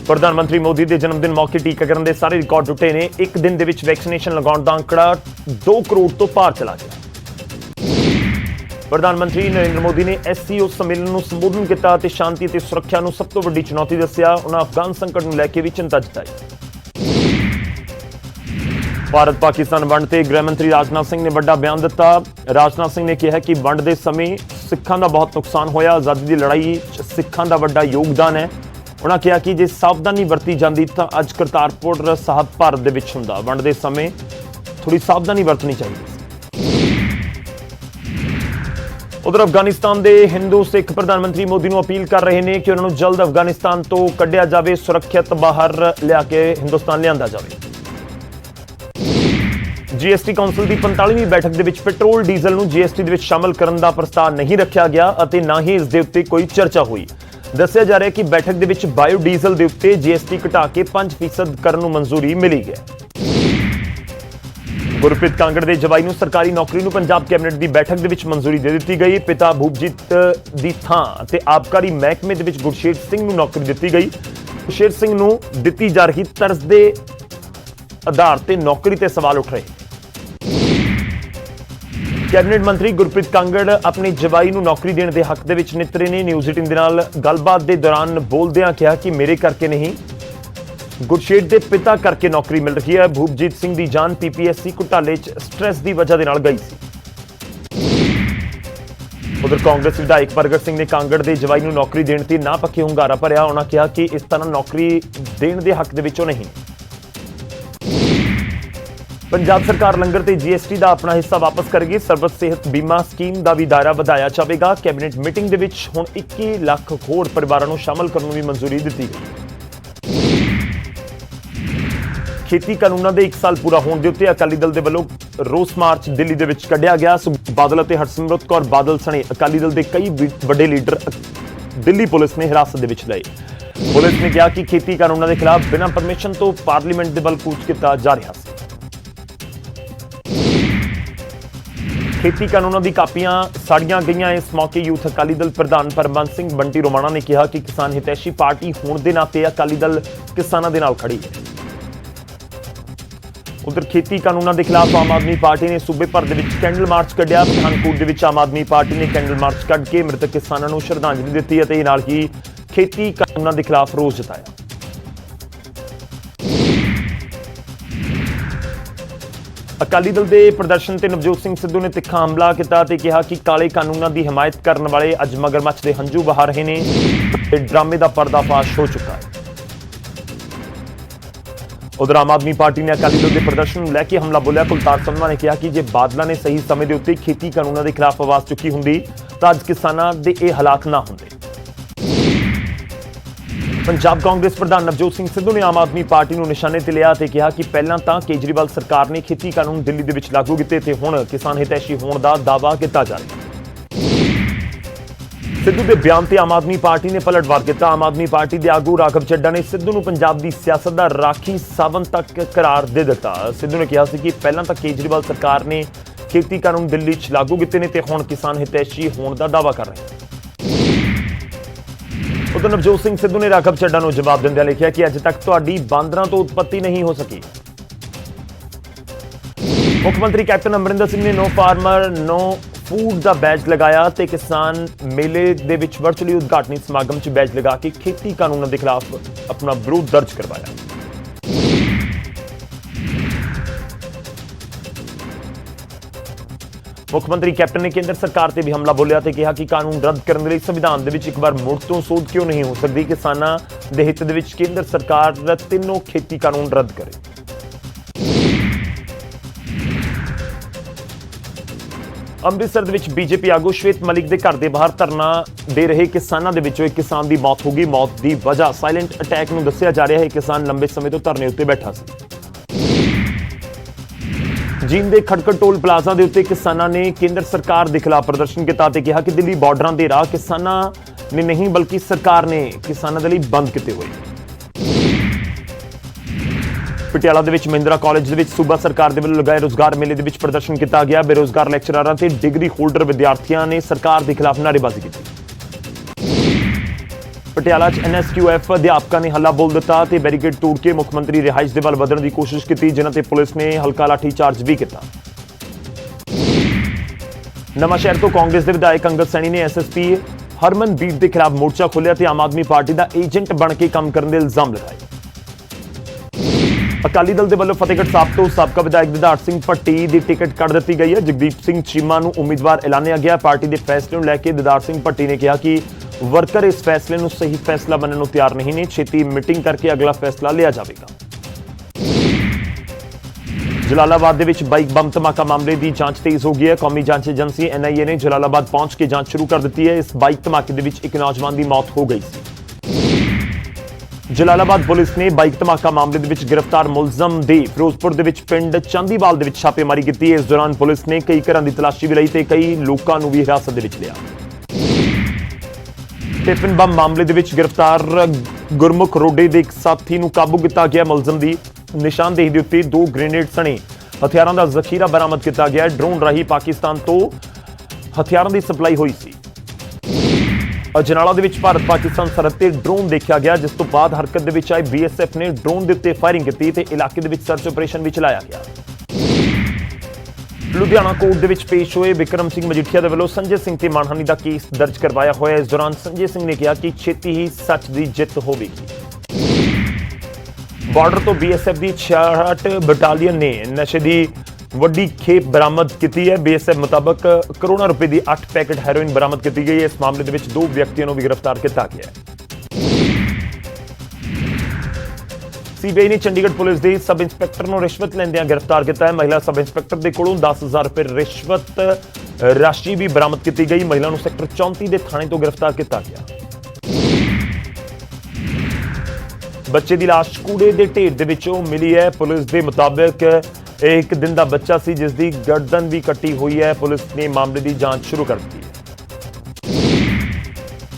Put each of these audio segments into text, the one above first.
प्रधानमंत्री मोदी के जन्मदिन मौके टीकाकरण के सारे रिकॉर्ड टुटे ने। एक दिन के वैक्सीनेशन लगाने का आंकड़ा 2 करोड़ तो पार चला गया। प्रधानमंत्री नरेंद्र मोदी ने SCO सम्मेलन को संबोधन किया ते शांति ते सुरक्षा को सब तो बड़ी चुनौती दस्या। उन्होंने अफगान संकट को लैके भी चिंता जताई। भारत पाकिस्तान वंड ते गृह मंत्री राजनाथ सिंह ने बड़ा बयान दिता। राजनाथ सिंह ने कहा कि वंड के समय सिखां का बहुत नुकसान होया। आज़ादी की लड़ाई सिखां का बड़ा योगदान है। उन्होंने कहा कि जे सावधानी वरती जाती तो अज करतारपुर साहब भारत के विच हुंदा। वंड के समय थोड़ी सावधानी वरतनी चाहिए। उधर अफगानिस्तान के हिंदू सिख प्रधानमंत्री मोदी को अपील कर रहे हैं कि उन्होंने जल्द अफगानिस्तान तो कढ़िया जाए, सुरक्षित बाहर लिया के हिंदुस्तान लिया जाए। GST काउंसिल की 45वीं बैठक के विच पेट्रोल डीजल को GST के शामिल करने का प्रस्ताव नहीं रखा गया और ना ही इसके उत्ते कोई चर्चा हुई। दस्या जा रहा है कि बैठक के विच बायो डीजल के उत्ते GST घटा के 5% करने को मंजूरी मिली है। गुरप्रीत कांगड़ के जवाई को सरकारी नौकरी को पंजाब कैबिनेट की बैठक के विच मंजूरी दे दी गई। पिता भूपजीत की थां ते आबकारी महकमे के विच गुरशेर सिंह को नौकरी दी गई। गुरशेर सिंह को दी जा रही तर्ज के आधार पर नौकरी ते सवाल उठ रहे। कैबिनेट मंत्री गुरप्रीत कांगड़ अपने जवाई को नौकरी देने के हक के नितरे ने। न्यूज़ 18 के नाल गलबात के दौरान बोलदियां कहा कि मेरे करके नहीं, गुरशेर के पिता करके नौकरी मिल रही है। भूपजीत सिंह की जान PPSC घोटाले स्ट्रैस की वजह के गई सी। उधर कांग्रेस विधायक परगट सिंह ने कांगड़ के जवाई को नौकरी देने से ना पक्के हुंगारा भरिया। उन्होंने कहा कि इस तरह नौकरी देने के हक के नहीं। पंजाब सरकार लंगर ते GST का अपना हिस्सा वापस करेगी। सरबत सेहत बीमा स्कीम का भी दायरा बढ़ाया जाएगा। कैबिनेट मीटिंग के विच हुण 21 लाख होर परिवारों को शामिल करने की मंजूरी दी गई। खेती कानूनों के 1 साल पूरा होने के उत्ते अकाली दल के वलों रोस मार्च दिल्ली के विच कढ़िया गया। बादल और हरसिमरत कौर बादल सने अकाली दल के कई बड़े लीडर दिल्ली पुलिस ने हिरासत के विच लए। पुलिस ने कहा कि खेती कानूनों के खिलाफ बिना परमिशन तो पार्लीमेंट के बल कूच किया जा रहा है। खेती कानूनों की कापियां साड़ियां गईयां। इस मौके यूथ अकाली दल प्रधान परमबंस सिंह बंटी रोमाणा ने कहा कि किसान हितैषी पार्टी होने के नाते अकाली दल किसानों के नाल खड़ी है। उधर खेती कानूनों के खिलाफ आम आदमी पार्टी ने सूबे भर के कैंडल मार्च कढ़िया। पठानकोट के आम आदमी पार्टी ने कैंडल मार्च कढ़ के मृतक किसानों को श्रद्धांजलि दी और नाल ही खेती कानूनों के खिलाफ रोष जताया। अकाली दल के प्रदर्शन से नवजोत सिंह सिद्धू ने तिखा हमला किया ते कहा कि काले कानूनों की हिमायत करने वाले अज मगरमच्छ के हंझू बहा रहे हैं। ड्रामे का पर्दाफाश हो चुका है। उधर आम आदमी पार्टी ने अकाली दल के प्रदर्शन को लैके हमला बोलिया। कुलतार संधवा ने कहा कि जे बादलों ने सही समय के उत्ते खेती कानूनों के खिलाफ आवाज चुकी होंदी तो अज किसानों के ये हालात ना होंदे। पंजाब कांग्रेस प्रधान नवजोत सिंह सिद्धू ने आम आदमी पार्टी को निशाने ते लिया ते कहा कि पहलां तां केजरीवाल सरकार ने खेती कानून दिल्ली दे विच लागू कीते ते हुण किसान हितैषी होने का दावा किया जा रहा है। सिद्धू के बयान से आम आदमी पार्टी ने पलटवार किया। आम आदमी पार्टी के आगू राघव चड्डा ने सिद्धू को पंजाब की सियासत का राखी सावन तक करार दे दिता। सिद्धू ने कहा कि पहलां तां केजरीवाल सरकार ने खेती कानून दिल्ली च लागू कीते ने ते हुण किसान हितैषी होने का दावा कर रहे हैं। उधर नवजोत सिंह सिद्धू ने राघव चड्डा को जवाब देंदे लिखा कि अज तक तुहाडी बांदरां तो उत्पत्ति नहीं हो सकी। मुख्यमंत्री कैप्टन अमरिंदर सिंह ने नो फार्मर नो फूड का बैज लगाया ते किसान मेले दे विच वर्चुअली उद्घाटनी समागम च बैज लगा के खेती कानूनों के खिलाफ अपना विरोध दर्ज करवाया। मुख्यमंत्री कैप्टन ने केंद्र सरकार से भी हमला बोलिया ते कहा कि कानून रद्द करने के लिए संविधान दे विच एक बार मुड़ तो सोध क्यों नहीं हो सकती। किसानों के हित दे विच केंद्र सरकार तीनों खेती कानून रद्द करे। अमृतसर दे विच बीजेपी आगू श्वेत मलिक के घर के बाहर धरना दे रहे किसानों के विचों एक किसान की मौत हो गई। मौत की वजह साइलेंट अटैक में दस्सिया जा रहा है। किसान लंबे समय तो धरने उत्ते बैठा सी। जींद के खड़कड़ टोल प्लाजा के उत्ते किसानों ने केंद्र सरकार के खिलाफ प्रदर्शन किया ते कहा कि दिल्ली बॉर्डर के राह किसानों ने नहीं बल्कि सरकार ने किसानों के लिए बंद किए हुए। पटियाला दे विच महिंद्रा कॉलेज दे विच सूबा सरकार के वलों लगाए रोजगार मेले दे विच प्रदर्शन किया गया। बेरोजगार लैक्चरारां ते डिग्री होल्डर विद्यार्थियों ने सरकार के खिलाफ नारेबाजी की। ਪਟਿਆਲਾ 'ਚ NSQF ਅਧਿਆਪਕਾਂ ਨੇ ਹੱਲਾ ਬੋਲ ਦਿੱਤਾ ਤੇ ਬੈਰੀਕੇਡ ਤੋੜ ਕੇ ਮੁੱਖ ਮੰਤਰੀ ਰਿਹਾਇਸ਼ ਦੇ ਵੱਲ ਵਧਣ ਦੀ ਕੋਸ਼ਿਸ਼ ਕੀਤੀ, ਜਿਨ੍ਹਾਂ ਤੇ ਪੁਲਿਸ ਨੇ ਹਲਕਾ ਲਾਠੀ ਚਾਰਜ ਵੀ ਕੀਤਾ। ਨਵਾਂ ਸ਼ਹਿਰ ਤੋਂ ਕਾਂਗਰਸ ਦੇ ਵਿਧਾਇਕ ਅੰਗਦ ਸੈਣੀ ਨੇ SSP ਹਰਮਨਬੀਰ ਦੇ ਖਿਲਾਫ ਮੋਰਚਾ ਖੋਲ੍ਹਿਆ ਤੇ ਆਮ ਆਦਮੀ ਪਾਰਟੀ ਦਾ ਏਜੰਟ ਬਣ ਕੇ ਕੰਮ ਕਰਨ ਦੇ ਇਲਜ਼ਾਮ ਲਗਾਏ। ਅਕਾਲੀ ਦਲ ਦੇ ਵੱਲੋਂ ਫਤਿਹਗੜ੍ਹ ਸਾਹਿਬ ਤੋਂ ਸਾਬਕਾ ਵਿਧਾਇਕ ਦਿਦਾਰ ਸਿੰਘ ਭੱਟੀ ਦੀ ਟਿਕਟ ਕੱਢ ਦਿੱਤੀ ਗਈ ਹੈ। ਜਗਦੀਪ ਸਿੰਘ ਚੀਮਾ ਨੂੰ ਉਮੀਦਵਾਰ ਐਲਾਨਿਆ ਗਿਆ। ਪਾਰਟੀ ਦੇ ਫੈਸਲੇ ਨੂੰ ਲੈ ਕੇ ਦਿਦਾਰ ਸਿੰਘ ਭੱਟੀ ਨੇ ਕਿਹਾ ਕਿ ਵਰਕਰ ਇਸ ਫੈਸਲੇ ਨੂੰ ਸਹੀ ਫੈਸਲਾ ਮੰਨਣ ਨੂੰ ਤਿਆਰ ਨਹੀਂ ਨੇ, ਛੇਤੀ ਮੀਟਿੰਗ ਕਰਕੇ ਅਗਲਾ ਫੈਸਲਾ ਲਿਆ ਜਾਵੇਗਾ। ਜਲਾਲਾਬਾਦ ਦੇ ਵਿੱਚ ਬਾਈਕ ਬੰਬ ਧਮਾਕਾ ਮਾਮਲੇ ਦੀ ਜਾਂਚ ਤੇਜ਼ ਹੋ ਗਈ ਹੈ। ਕੌਮੀ ਜਾਂਚ ਏਜੰਸੀ NIA ਨੇ ਜਲਾਲਾਬਾਦ ਪਹੁੰਚ ਕੇ ਜਾਂਚ ਸ਼ੁਰੂ ਕਰ ਦਿੱਤੀ ਹੈ। ਇਸ ਬਾਈਕ ਧਮਾਕੇ ਦੇ ਵਿੱਚ ਇੱਕ ਨੌਜਵਾਨ ਦੀ ਮੌਤ ਹੋ ਗਈ ਸੀ। ਜਲਾਲਾਬਾਦ ਪੁਲਿਸ ਨੇ ਬਾਈਕ ਧਮਾਕਾ ਮਾਮਲੇ ਦੇ ਵਿੱਚ ਗ੍ਰਿਫਤਾਰ ਮੁਲਜ਼ਮ ਦੇ ਫਿਰੋਜ਼ਪੁਰ ਦੇ ਵਿੱਚ ਪਿੰਡ ਚਾਂਦੀਵਾਲ ਦੇ ਵਿੱਚ ਛਾਪੇਮਾਰੀ ਕੀਤੀ। ਇਸ ਦੌਰਾਨ ਪੁਲਿਸ ਨੇ ਕਈ ਘਰਾਂ ਦੀ ਤਲਾਸ਼ੀ ਵੀ ਲਈ ਤੇ ਕਈ ਲੋਕਾਂ ਨੂੰ ਵੀ ਹਿਰਾਸਤ ਦੇ ਵਿੱਚ ਲਿਆ। ਟਿਫਿਨ ਬੰਬ ਮਾਮਲੇ ਦੇ ਵਿੱਚ ਗ੍ਰਿਫਤਾਰ ਗੁਰਮੁਖ ਰੋਡੇ ਦੇ ਇੱਕ ਸਾਥੀ ਨੂੰ ਕਾਬੂ ਕੀਤਾ ਗਿਆ। ਮੁਲਜ਼ਮ ਦੀ ਨਿਸ਼ਾਨਦੇਹੀ ਦੇ ਉੱਤੇ 2 ਗ੍ਰੇਨੇਡ ਸਣੇ ਹਥਿਆਰਾਂ ਦਾ ਜ਼ਖੀਰਾ ਬਰਾਮਦ ਕੀਤਾ ਗਿਆ। ਡਰੋਨ ਰਾਹੀਂ ਪਾਕਿਸਤਾਨ ਤੋਂ ਹਥਿਆਰਾਂ ਦੀ ਸਪਲਾਈ ਹੋਈ ਸੀ। ਅਜਨਾਲਾ ਦੇ ਵਿੱਚ ਭਾਰਤ ਪਾਕਿਸਤਾਨ ਸਰਹੱਦ ਤੇ ਡਰੋਨ ਦੇਖਿਆ ਗਿਆ, ਜਿਸ ਤੋਂ ਬਾਅਦ ਹਰਕਤ ਦੇ ਵਿੱਚ ਆਏ BSF ਨੇ ਡਰੋਨ ਦੇ ਉੱਤੇ ਫਾਇਰਿੰਗ ਕੀਤੀ ਤੇ ਇਲਾਕੇ ਦੇ ਵਿੱਚ ਸਰਚ ਆਪਰੇਸ਼ਨ ਵੀ ਚਲਾਇਆ ਗਿਆ। ਲੁਧਿਆਣਾ ਕੋਰਟ ਦੇ ਵਿੱਚ ਪੇਸ਼ ਹੋਏ ਵਿਕਰਮ ਸਿੰਘ ਮਜੀਠੀਆ ਦੇ ਵੱਲੋਂ ਸੰਜੇ ਸਿੰਘ ਤੇ ਮਾਨਹਾਨੀ ਦਾ ਕੇਸ ਦਰਜ ਕਰਵਾਇਆ ਹੋਇਆ। ਇਸ ਦੌਰਾਨ ਸੰਜੇ ਸਿੰਘ ਨੇ ਕਿਹਾ ਕਿ ਛੇਤੀ ਹੀ ਸੱਚ ਦੀ ਜਿੱਤ ਹੋਵੇਗੀ। ਬਾਰਡਰ ਤੋਂ BSF ਦੀ 66 ਬਟਾਲੀਅਨ ਨੇ ਨਸ਼ੇ ਦੀ ਵੱਡੀ ਖੇਪ ਬਰਾਮਦ ਕੀਤੀ ਹੈ। BSF ਮੁਤਾਬਕ ਕਰੋੜਾਂ ਰੁਪਏ ਦੀ 8 ਪੈਕੇਟ ਹੈਰੋਇਨ ਬਰਾਮਦ ਕੀਤੀ ਗਈ ਹੈ। ਇਸ ਮਾਮਲੇ ਦੇ ਵਿੱਚ 2 ਵਿਅਕਤੀਆਂ ਨੂੰ ਵੀ ਗ੍ਰਿਫਤਾਰ ਕੀਤਾ ਗਿਆ ਹੈ। CBI ਨੇ ਚੰਡੀਗੜ੍ਹ ਪੁਲਿਸ ਦੇ ਸਬ ਇੰਸਪੈਕਟਰ ਨੂੰ ਰਿਸ਼ਵਤ ਲੈਂਦਿਆਂ ਗ੍ਰਿਫਤਾਰ ਕੀਤਾ ਹੈ। ਮਹਿਲਾ ਸਬ ਇੰਸਪੈਕਟਰ ਦੇ ਕੋਲੋਂ 10,000 ਰੁਪਏ ਰਿਸ਼ਵਤ ਰਾਸ਼ੀ ਵੀ ਬਰਾਮਦ ਕੀਤੀ ਗਈ। ਮਹਿਲਾ ਨੂੰ ਸੈਕਟਰ 34 ਦੇ ਥਾਣੇ ਤੋਂ ਗ੍ਰਿਫਤਾਰ ਕੀਤਾ ਗਿਆ। ਬੱਚੇ ਦੀ ਲਾਸ਼ ਕੂੜੇ ਦੇ ਢੇਰ ਦੇ ਵਿੱਚੋਂ ਮਿਲੀ ਹੈ। ਪੁਲਿਸ ਦੇ ਮੁਤਾਬਕ ਇਹ 1 ਦਿਨ ਦਾ ਬੱਚਾ ਸੀ, ਜਿਸ ਦੀ ਗਰਦਨ ਵੀ ਕੱਟੀ ਹੋਈ ਹੈ। ਪੁਲਿਸ ਨੇ ਮਾਮਲੇ ਦੀ ਜਾਂਚ ਸ਼ੁਰੂ ਕਰ ਦਿੱਤੀ ਹੈ।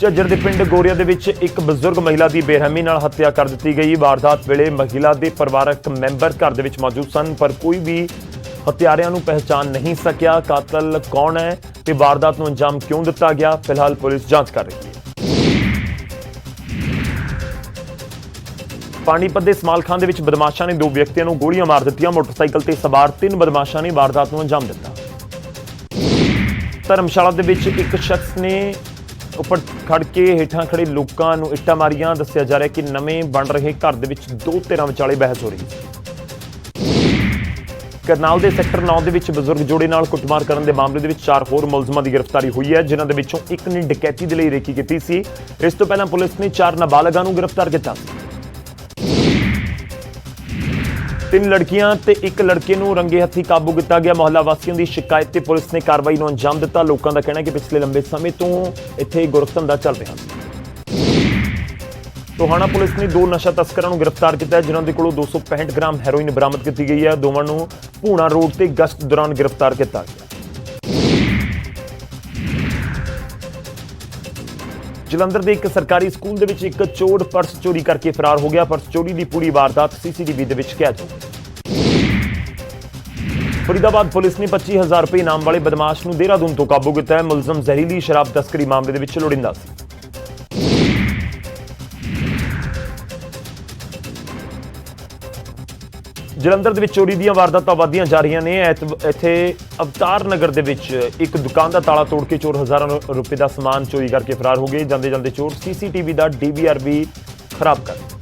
ਝੱਜਰ ਦੇ ਪਿੰਡ ਗੋਰੀਆ ਦੇ ਵਿੱਚ ਇੱਕ ਬਜ਼ੁਰਗ ਮਹਿਲਾ ਦੀ ਬੇਰਹਿਮੀ ਨਾਲ ਹੱਤਿਆ ਕਰ ਦਿੱਤੀ ਗਈ। ਵਾਰਦਾਤ ਵੇਲੇ ਮਹਿਲਾ ਦੇ ਪਰਿਵਾਰਕ ਮੈਂਬਰ ਘਰ ਦੇ ਵਿੱਚ ਮੌਜੂਦ ਸਨ, ਪਰ ਕੋਈ ਵੀ ਹੱਤਿਆਰਿਆਂ ਨੂੰ ਪਹਿਚਾਣ ਨਹੀਂ ਸਕਿਆ। ਕਾਤਲ ਕੌਣ ਹੈ ਤੇ ਵਾਰਦਾਤ ਨੂੰ ਅੰਜਾਮ ਕਿਉਂ ਦਿੱਤਾ ਗਿਆ, ਫਿਲਹਾਲ ਪੁਲਿਸ ਜਾਂਚ ਕਰ ਰਹੀ ਹੈ। ਪਾਣੀਪਤ ਦੇ ਸਮਾਲਖਾਨ ਦੇ ਵਿੱਚ ਬਦਮਾਸ਼ਾਂ ਨੇ 2 ਵਿਅਕਤੀਆਂ ਨੂੰ ਗੋਲੀਆਂ ਮਾਰ ਦਿੱਤੀਆਂ। ਮੋਟਰਸਾਈਕਲ ਤੇ ਸਵਾਰ 3 ਬਦਮਾਸ਼ਾਂ ਨੇ ਵਾਰਦਾਤ ਨੂੰ ਅੰਜਾਮ ਦਿੱਤਾ। ਧਰਮਸ਼ਾਲਾ ਦੇ ਵਿੱਚ ਇੱਕ ਸ਼ਖਸ ਨੇ ਉੱਪਰ ਖੜ ਕੇ ਹੇਠਾਂ ਖੜੇ ਲੋਕਾਂ ਨੂੰ ਇੱਟਾਂ ਮਾਰੀਆਂ। ਦੱਸਿਆ ਜਾ ਰਿਹਾ ਕਿ ਨਵੇਂ ਬਣ ਰਹੇ ਘਰ ਦੇ ਵਿੱਚ 2 ਧਿਰਾਂ ਵਿਚਾਲੇ ਬਹਿਸ ਹੋ ਰਹੀ ਸੀ। ਕਰਨਾਲ ਦੇ ਸੈਕਟਰ 9 ਦੇ ਵਿੱਚ ਬਜ਼ੁਰਗ ਜੋੜੇ ਨਾਲ ਕੁੱਟਮਾਰ ਕਰਨ ਦੇ ਮਾਮਲੇ ਦੇ ਵਿੱਚ 4 ਹੋਰ ਮੁਲਜ਼ਮਾਂ ਦੀ ਗ੍ਰਿਫਤਾਰੀ ਹੋਈ ਹੈ, ਜਿਨ੍ਹਾਂ ਦੇ ਵਿੱਚੋਂ ਇੱਕ ਨੇ ਡਕੈਤੀ ਦੇ ਲਈ ਰੇਕੀ ਕੀਤੀ ਸੀ। ਇਸ ਤੋਂ ਪਹਿਲਾਂ ਪੁਲਿਸ ਨੇ 4 ਨਾਬਾਲਗਾਂ ਨੂੰ ਗ੍ਰਿਫਤਾਰ ਕੀਤਾ ਸੀ। 3 ਲੜਕੀਆਂ ਤੇ 1 ਲੜਕੇ ਨੂੰ ਰੰਗੇ ਹੱਥੀਂ ਕਾਬੂ ਕੀਤਾ ਗਿਆ। ਮੁਹੱਲਾ ਵਾਸੀਆਂ ਦੀ ਸ਼ਿਕਾਇਤ ਤੇ ਪੁਲਿਸ ਨੇ ਕਾਰਵਾਈ ਨੂੰ ਅੰਜਾਮ ਦਿੱਤਾ। ਲੋਕਾਂ ਦਾ ਕਹਿਣਾ ਹੈ ਕਿ ਪਿਛਲੇ ਲੰਬੇ ਸਮੇਂ ਤੋਂ ਇੱਥੇ ਗੁਰਸੰਦਾ ਚੱਲ ਰਿਹਾ ਸੀ। ਟੋਹਾਣਾ ਪੁਲਿਸ ਨੇ 2 ਨਸ਼ਾ ਤਸਕਰਾਂ ਨੂੰ ਗ੍ਰਿਫਤਾਰ ਕੀਤਾ, ਜਿਨ੍ਹਾਂ ਦੇ ਕੋਲੋਂ 265 ਗ੍ਰਾਮ ਹੈਰੋਇਨ ਬਰਾਮਦ ਕੀਤੀ ਗਈ ਹੈ। ਦੋਵਾਂ ਨੂੰ ਭੂਣਾ ਰੋਡ ਤੇ ਗਸ਼ਤ ਦੌਰਾਨ ਗ੍ਰਿਫਤਾਰ ਕੀਤਾ ਗਿਆ। ਜਲੰਧਰ ਦੇ ਇੱਕ ਸਰਕਾਰੀ ਸਕੂਲ ਦੇ ਵਿੱਚ ਇੱਕ ਚੋਰ ਪਰਸ ਚੋਰੀ ਕਰਕੇ ਫਰਾਰ ਹੋ ਗਿਆ। ਪਰਸ ਚੋਰੀ ਦੀ ਪੂਰੀ ਵਾਰਦਾਤ CCTV ਦੇ ਵਿੱਚ ਕੈਦ ਹੋ ਗਈ। ਫਰੀਦਾਬਾਦ ਪੁਲਿਸ ਨੇ 25,000 ਰੁਪਏ ਇਨਾਮ ਵਾਲੇ ਬਦਮਾਸ਼ ਨੂੰ ਦੇਹਰਾਦੂਨ ਤੋਂ ਕਾਬੂ ਕੀਤਾ ਹੈ। ਮੁਲਜ਼ਮ ਜ਼ਹਿਰੀਲੀ ਸ਼ਰਾਬ ਤਸਕਰੀ ਮਾਮਲੇ ਦੇ ਵਿੱਚ ਲੋੜਿੰਦਾ ਸੀ। ਜਲੰਧਰ ਦੇ ਵਿੱਚ ਚੋਰੀ ਦੀਆਂ ਵਾਰਦਾਤਾਂ ਵਧਦੀਆਂ ਜਾ ਰਹੀਆਂ ਨੇ। ਇੱਥੇ ਅਵਤਾਰ ਨਗਰ ਦੇ ਵਿੱਚ ਇੱਕ ਦੁਕਾਨ ਦਾ ਤਾਲਾ ਤੋੜ ਕੇ ਚੋਰ ਹਜ਼ਾਰਾਂ ਰੁਪਏ ਦਾ ਸਮਾਨ ਚੋਰੀ ਕਰਕੇ ਫਰਾਰ ਹੋ ਗਏ। ਜਾਂਦੇ ਜਾਂਦੇ ਚੋਰ CCTV ਦਾ DVR ਵੀ ਖਰਾਬ ਕਰ ਦਿੱਤਾ।